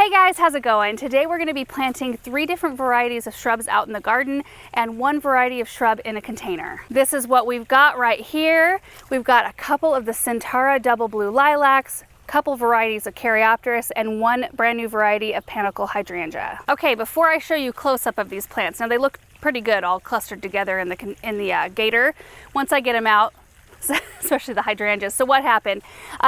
Hey guys, how's it going? Today we're going to be planting 3 different varieties of shrubs out in the garden and 1 variety of shrub in a container. This is what we've got right here. We've got a couple of the Centara double blue lilacs, couple varieties of Caryopteris, and 1 brand new variety of panicle hydrangea. Okay, before I show you close-up of these plants, now they look pretty good all clustered together in the gator. Once I get them out, especially the hydrangeas. So what happened?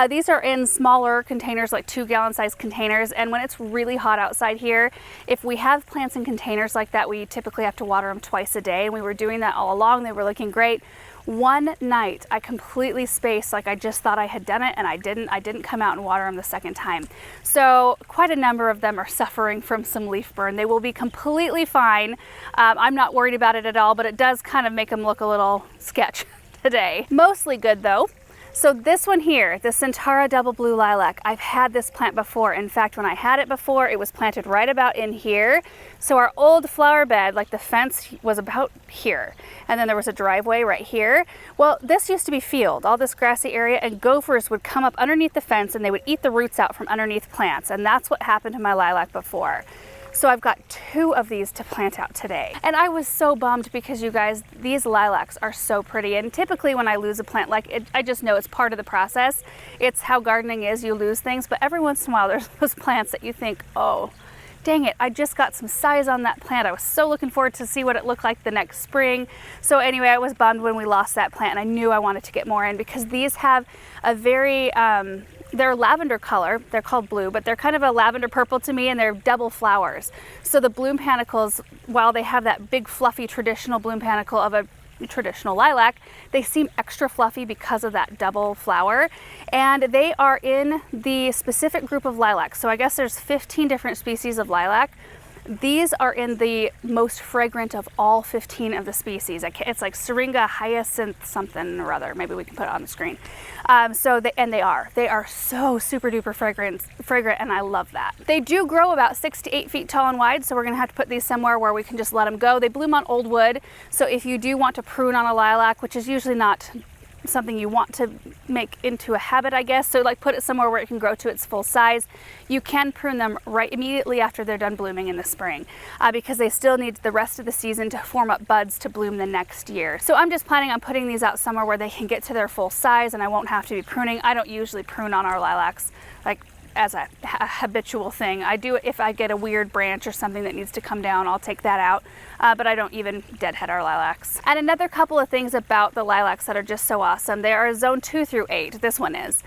These are in smaller containers, like 2-gallon size containers, and when it's really hot outside here, if we have plants in containers like that, we typically have to water them twice a day, and we were doing that all along. They were looking great. One night I completely spaced, like I just thought I had done it, and I didn't come out and water them the second time. So quite a number of them are suffering from some leaf burn. They will be completely fine. I'm not worried about it at all, but it does kind of make them look a little sketch today. Mostly good though. So this one here, the Centara double blue lilac, I've had this plant before. In fact, when I had it before, it was planted right about in here. So our old flower bed, like the fence was about here, and then there was a driveway right here. Well, this used to be field, all this grassy area, and gophers would come up underneath the fence and they would eat the roots out from underneath plants, and that's what happened to my lilac before. So I've got 2 of these to plant out today. And I was so bummed because, you guys, these lilacs are so pretty. And typically when I lose a plant, I just know it's part of the process. It's how gardening is, you lose things. But every once in a while there's those plants that you think, oh, dang it, I just got some size on that plant. I was so looking forward to see what it looked like the next spring. So anyway, I was bummed when we lost that plant, and I knew I wanted to get more in because these have a very, they're lavender color. They're called blue, but they're kind of a lavender purple to me, and they're double flowers. So the bloom panicles, while they have that big fluffy traditional bloom panicle of a traditional lilac, they seem extra fluffy because of that double flower, and they are in the specific group of lilacs. So I guess there's 15 different species of lilac. These are in the most fragrant of all 15 of the species. It's like Syringa hyacinth something or other. Maybe we can put it on the screen. They are so super duper fragrant, and I love that. They do grow about 6 to 8 feet tall and wide, so we're gonna have to put these somewhere where we can just let them go. They bloom on old wood, so if you do want to prune on a lilac, which is usually not something you want to make into a habit, I guess, so like put it somewhere where it can grow to its full size, you can prune them right immediately after they're done blooming in the spring, because they still need the rest of the season to form up buds to bloom the next year. So I'm just planning on putting these out somewhere where they can get to their full size and I won't have to be pruning. I don't usually prune on our lilacs like as a habitual thing. I do it if I get a weird branch or something that needs to come down, I'll take that out, but I don't even deadhead our lilacs. And another couple of things about the lilacs that are just so awesome, they are zone 2 through 8, this one is.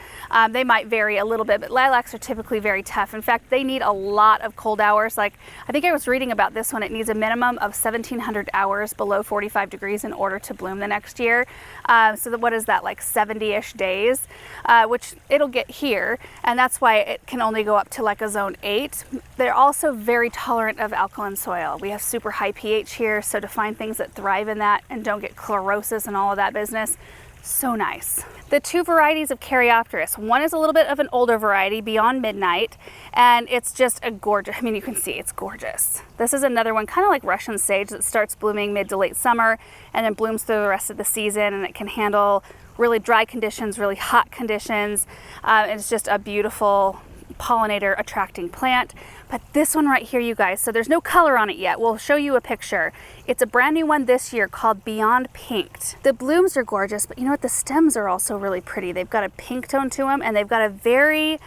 They might vary a little bit, but lilacs are typically very tough. In fact, they need a lot of cold hours. Like, I think I was reading about this one, it needs a minimum of 1,700 hours below 45 degrees in order to bloom the next year. So what is that, like 70-ish days, which it'll get here, and that's why it can only go up to like a zone 8. They're also very tolerant of alkaline soil. We have super high pH here, so to find things that thrive in that and don't get chlorosis and all of that business, so nice. The 2 varieties of Caryopteris, one is a little bit of an older variety, Beyond Midnight, and it's just a gorgeous, I mean, you can see it's gorgeous. This is another one, kind of like Russian sage, that starts blooming mid to late summer and then blooms through the rest of the season, and it can handle really dry conditions, really hot conditions. It's just a beautiful pollinator attracting plant. But this one right here, you guys, so there's no color on it yet. We'll show you a picture. It's a brand new one this year called Beyond Pinked. The blooms are gorgeous, but you know what? The stems are also really pretty. They've got a pink tone to them, and they've got a very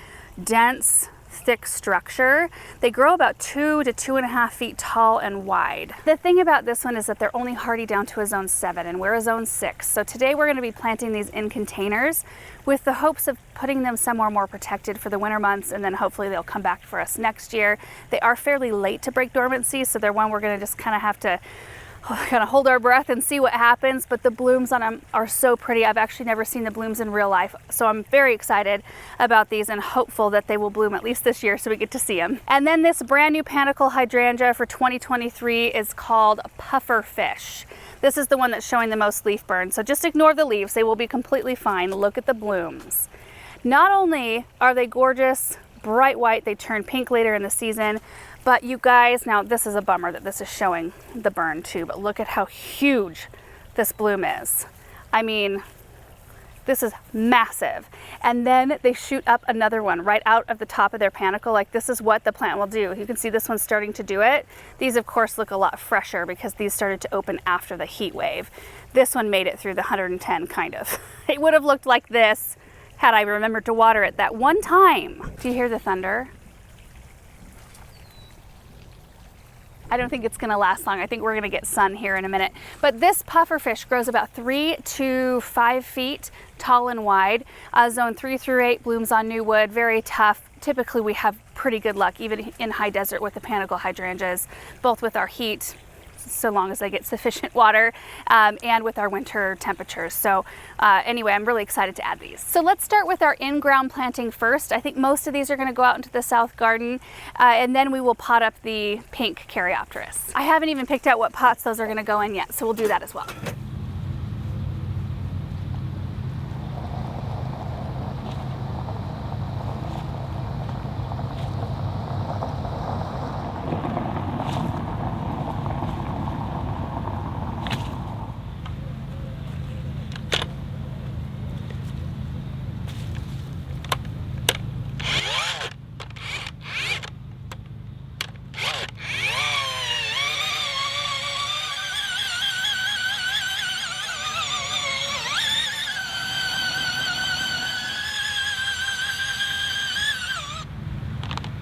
dense, thick structure. They grow about 2 to 2.5 feet tall and wide. The thing about this one is that they're only hardy down to a zone 7, and we're a zone 6. So today we're going to be planting these in containers with the hopes of putting them somewhere more protected for the winter months, and then hopefully they'll come back for us next year. They are fairly late to break dormancy, so they're one we're going to just kind of have to hold our breath and see what happens, but the blooms on them are so pretty. I've actually never seen the blooms in real life, so I'm very excited about these and hopeful that they will bloom at least this year so we get to see them. And then this brand new panicle hydrangea for 2023 is called Puffer Fish. This is the one that's showing the most leaf burn, so just ignore the leaves. They will be completely fine. Look at the blooms. Not only are they gorgeous, bright white, they turn pink later in the season, but you guys, now this is a bummer that this is showing the burn too, but look at how huge this bloom is. I mean, This is massive. And then they shoot up another one right out of the top of their panicle. Like, this is what the plant will do. You can see this one's starting to do it. These of course look a lot fresher because these started to open after the heat wave. This one made it through the 110 kind of. It would have looked like this had I remembered to water it that one time. Do you hear the thunder? I don't think it's gonna last long. I think we're gonna get sun here in a minute. But this pufferfish grows about 3 to 5 feet tall and wide. Zone 3 through 8 blooms on new wood, very tough. Typically we have pretty good luck, even in high desert with the panicle hydrangeas, both with our heat, so long as they get sufficient water, and with our winter temperatures. So anyway, I'm really excited to add these. So let's start with our in-ground planting first. I think most of these are gonna go out into the south garden, and then we will pot up the pink Caryopteris. I haven't even picked out what pots those are gonna go in yet, so we'll do that as well.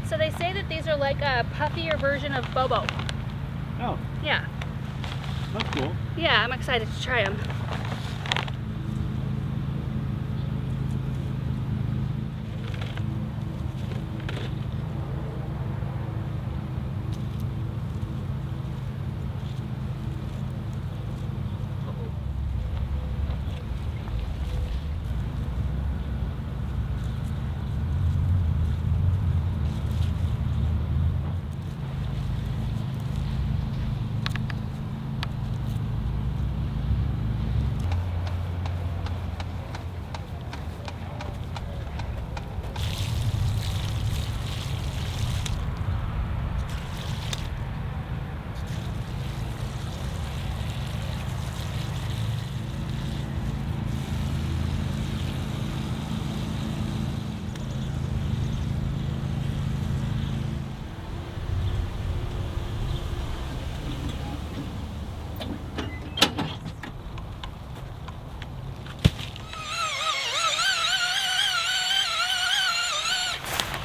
So they say that these are like a puffier version of Bobo. Oh. Yeah. That's cool. Yeah, I'm excited to try them.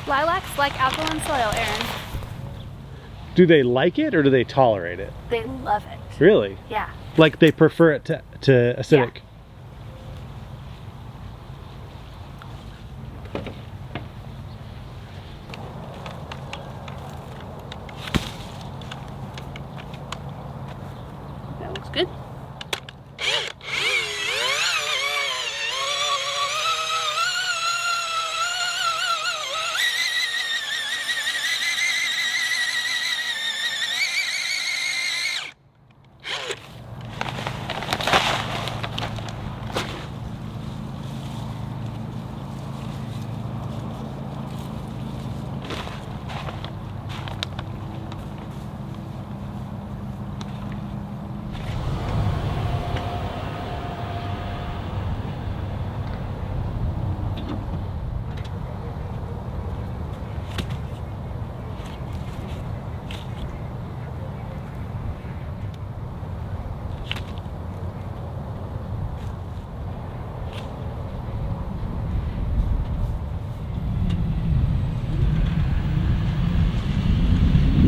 Lilacs like alkaline soil, Aaron. Do they like it or do they tolerate it? They love it. Really? Yeah. Like they prefer it to acidic? Yeah. That looks good.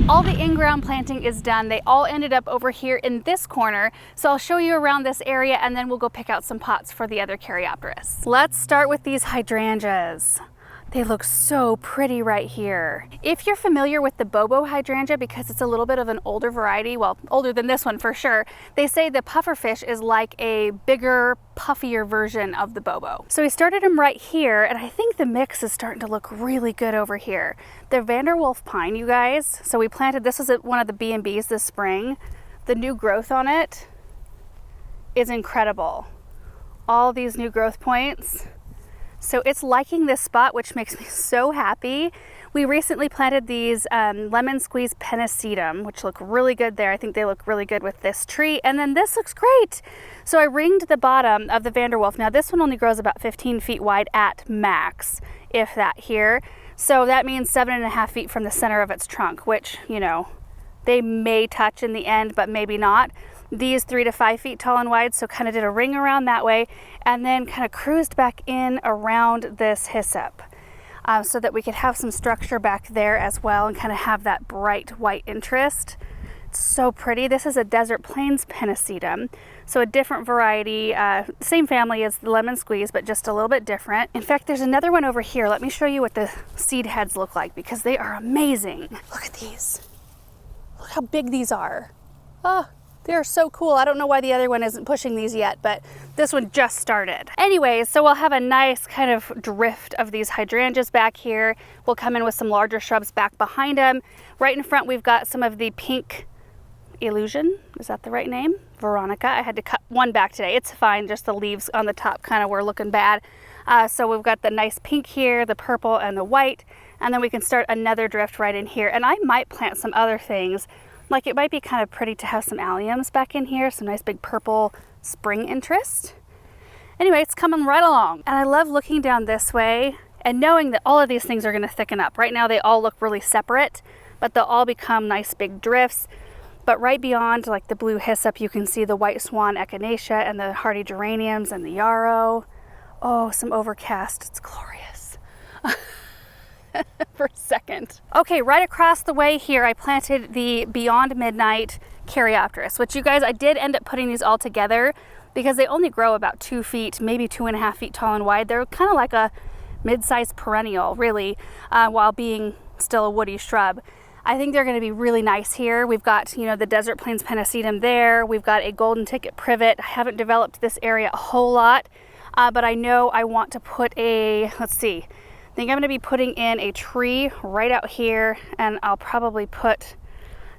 All the in-ground planting is done. They all ended up over here in this corner. So I'll show you around this area and then we'll go pick out some pots for the other Caryopteris. Let's start with these hydrangeas. They look so pretty right here. If you're familiar with the Bobo hydrangea, because it's a little bit of an older variety, well, older than this one for sure, they say the pufferfish is like a bigger, puffier version of the Bobo. So we started them right here, and I think the mix is starting to look really good over here. The Vanderwolf pine, you guys. So we planted, this was at one of the B&Bs this spring. The new growth on it is incredible. All these new growth points. So it's liking this spot, which makes me so happy. We recently planted these lemon squeeze pennisetum, which look really good there. I think they look really good with this tree. And then this looks great. So I ringed the bottom of the Vanderwolf. Now this one only grows about 15 feet wide at max, if that here. So that means 7.5 feet from the center of its trunk, which, you know, they may touch in the end, but maybe not. These 3 to 5 feet tall and wide, so kind of did a ring around that way, and then kind of cruised back in around this hyssop so that we could have some structure back there as well and kind of have that bright white interest. It's so pretty. This is a Desert Plains pennisetum, so a different variety, same family as the lemon squeeze, but just a little bit different. In fact, there's another one over here. Let me show you what the seed heads look like because they are amazing. Look at these. Look how big these are. Oh, they're so cool. I don't know why the other one isn't pushing these yet, but this one just started. Anyways, so we'll have a nice kind of drift of these hydrangeas back here. We'll come in with some larger shrubs back behind them. Right in front, we've got some of the pink illusion. Is that the right name? Veronica. I had to cut one back today. It's fine. Just the leaves on the top kind of were looking bad. So we've got the nice pink here, the purple and the white. And then we can start another drift right in here. And I might plant some other things. Like it might be kind of pretty to have some alliums back in here, some nice big purple spring interest. Anyway, it's coming right along. And I love looking down this way and knowing that all of these things are gonna thicken up. Right now they all look really separate, but they'll all become nice big drifts. But right beyond like the blue hyssop, you can see the white swan echinacea and the hardy geraniums and the yarrow. Oh, some overcast, it's glorious. For a second. Okay, right across the way here, I planted the Beyond Midnight Caryopteris, which you guys, I did end up putting these all together because they only grow about 2 feet, maybe 2.5 feet tall and wide. They're kind of like a mid-sized perennial, really, while being still a woody shrub. I think they're going to be really nice here. We've got, you know, the Desert Plains pennisetum there. We've got a golden ticket privet. I haven't developed this area a whole lot, but I know I want to put a, let's see, I think I'm going to be putting in a tree right out here, and I'll probably put,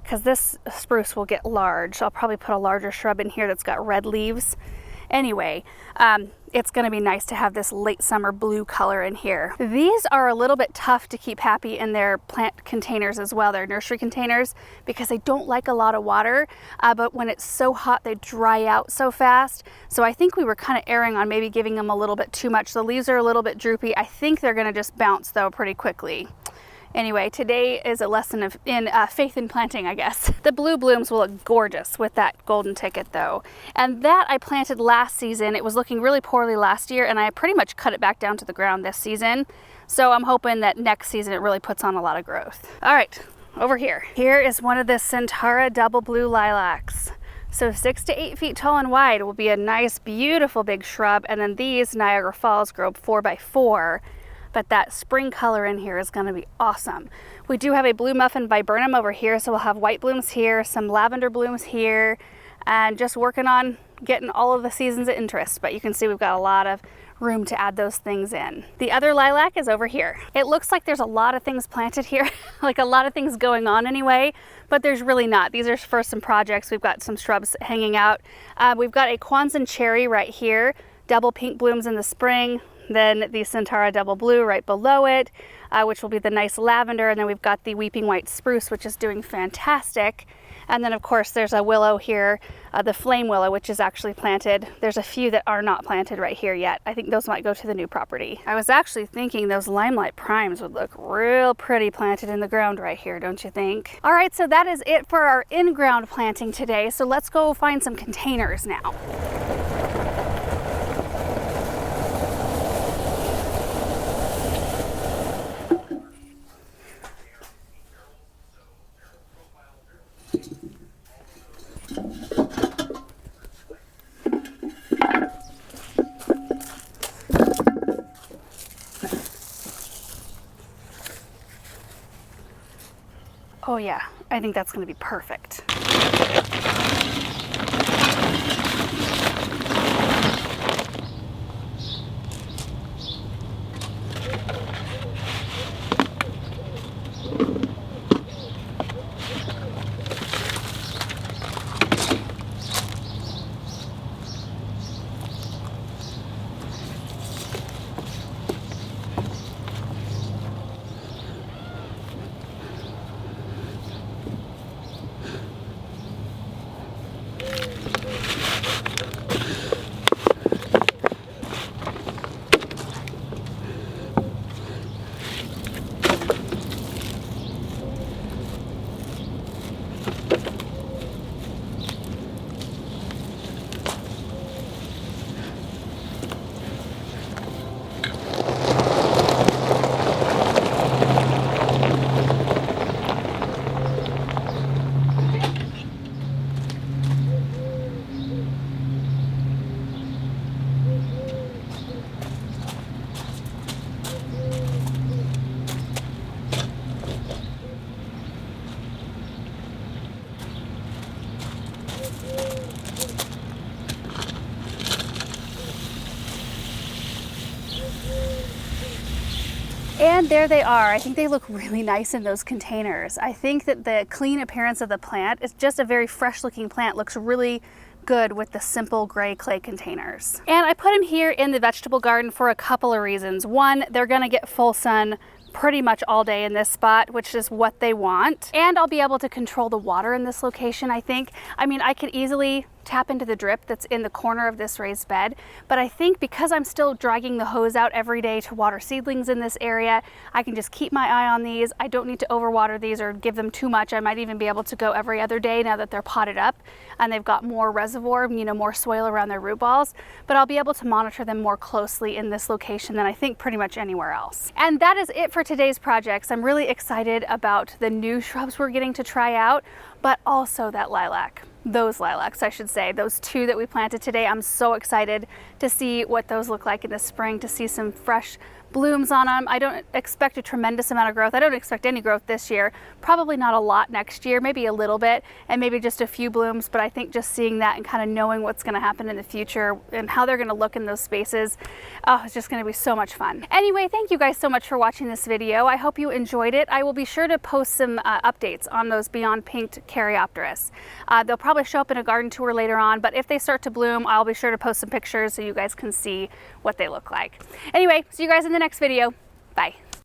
because this spruce will get large, I'll probably put a larger shrub in here that's got red leaves. Anyway, it's going to be nice to have this late summer blue color in here. These are a little bit tough to keep happy in their plant containers as well, their nursery containers, because they don't like a lot of water, but when it's so hot they dry out so fast. So I think we were kind of erring on maybe giving them a little bit too much. The leaves are a little bit droopy. I think they're going to just bounce though pretty quickly. Anyway, today is a lesson in faith in planting, I guess. The blue blooms will look gorgeous with that golden ticket though. And that I planted last season. It was looking really poorly last year and I pretty much cut it back down to the ground this season. So I'm hoping that next season it really puts on a lot of growth. All right, over here. Here is one of the Centara double blue lilacs. So 6 to 8 feet tall and wide will be a nice, beautiful big shrub. And then these Niagara Falls grow 4 by 4. But that spring color in here is going to be awesome. We do have a blue muffin viburnum over here, so we'll have white blooms here, some lavender blooms here, and just working on getting all of the seasons of interest. But you can see we've got a lot of room to add those things in. The other lilac is over here. It looks like there's a lot of things planted here, like a lot of things going on anyway, but there's really not. These are for some projects. We've got some shrubs hanging out. We've got a Kwanzaa cherry right here, double pink blooms in the spring. Then the Centara double blue right below it, which will be the nice lavender. And then we've got the weeping white spruce, which is doing fantastic. And then of course there's a willow here, the flame willow, which is actually planted. There's a few that are not planted right here yet. I think those might go to the new property. I was actually thinking those limelight primes would look real pretty planted in the ground right here, don't you think? All right, so that is it for our in-ground planting today. So let's go find some containers now. Oh yeah, I think that's going to be perfect. And there they are. I think they look really nice in those containers. I think that the clean appearance of the plant is just a very fresh looking plant. Looks really good with the simple gray clay containers. And I put them here in the vegetable garden for a couple of reasons. One, they're gonna get full sun pretty much all day in this spot, which is what they want. And I'll be able to control the water in this location, I think. I mean, I could easily tap into the drip that's in the corner of this raised bed, but I think because I'm still dragging the hose out every day to water seedlings in this area, I can just keep my eye on these. I don't need to overwater these or give them too much. I might even be able to go every other day now that they're potted up and they've got more reservoir, you know, more soil around their root balls, but I'll be able to monitor them more closely in this location than I think pretty much anywhere else. And that is it for today's projects. I'm really excited about the new shrubs we're getting to try out, but also that lilac. Those lilacs, I should say, those two that we planted today. I'm so excited to see what those look like in the spring, to see some fresh blooms on them. I don't expect a tremendous amount of growth. I don't expect any growth this year. Probably not a lot next year, maybe a little bit, and maybe just a few blooms, but I think just seeing that and kind of knowing what's gonna happen in the future and how they're gonna look in those spaces, oh, it's just gonna be so much fun. Anyway, thank you guys so much for watching this video. I hope you enjoyed it. I will be sure to post some updates on those Beyond Pinked Caryopteris. They'll probably show up in a garden tour later on, but if they start to bloom, I'll be sure to post some pictures so you guys can see what they look like. Anyway, see you guys in the next video. Bye.